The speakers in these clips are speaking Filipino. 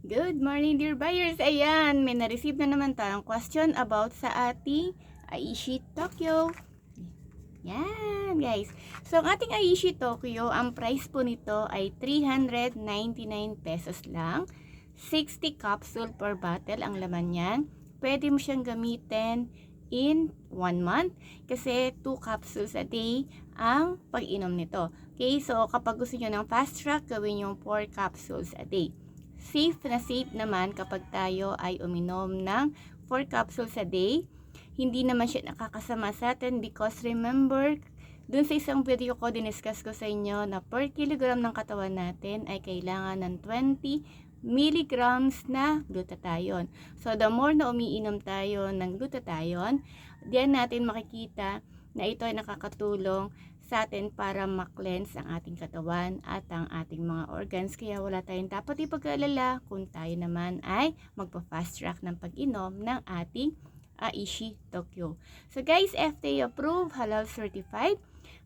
Good morning, dear buyers. Ayan, may na-receive na naman tayong question about sa ating Aishi Tokyo. Yan, guys. So, ang ating Aishi Tokyo, ang price po nito ay 399 pesos lang. 60 capsule per bottle ang laman niyan. Pwede mo siyang gamitin in 1 month kasi 2 capsules a day ang pag-inom nito. Okay, so kapag gusto nyo ng fast track, gawin yung 4 capsules a day. Safe na safe naman kapag tayo ay uminom ng 4 capsules a day. Hindi naman siya nakakasama sa atin because remember, dun sa isang video ko, diniscuss ko sa inyo na per kilogram ng katawan natin ay kailangan ng 20 milligrams na glutathione. So, the more na umiinom tayo ng glutathione, diyan natin makikita na ito ay nakakatulong sa atin para ma-cleanse ang ating katawan at ang ating mga organs. Kaya wala tayong dapat ipag-alala kung tayo naman ay magpa-fast track ng pag-inom ng ating Aishi Tokyo. So guys, FDA approved, halal certified.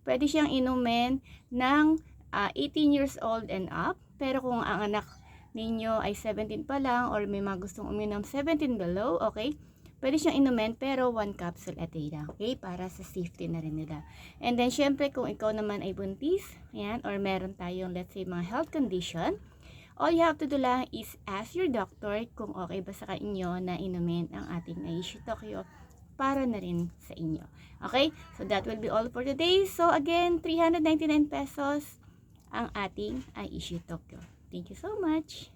Pwede siyang inumin ng 18 years old and up. Pero kung ang anak ninyo ay 17 pa lang or may mga gustong uminom 17 below, okay? Pwede siyang inumin pero 1 capsule a day lang, okay? Para sa safety na rin nila. And then, syempre, kung ikaw naman ay buntis, ayan, or meron tayong, let's say, mga health condition, all you have to do lang is ask your doctor kung okay ba sa inyo na inumin ang ating Aishi Tokyo para na rin sa inyo. Okay? So, that will be all for today. So, again, 399 pesos ang ating Aishi Tokyo. Thank you so much!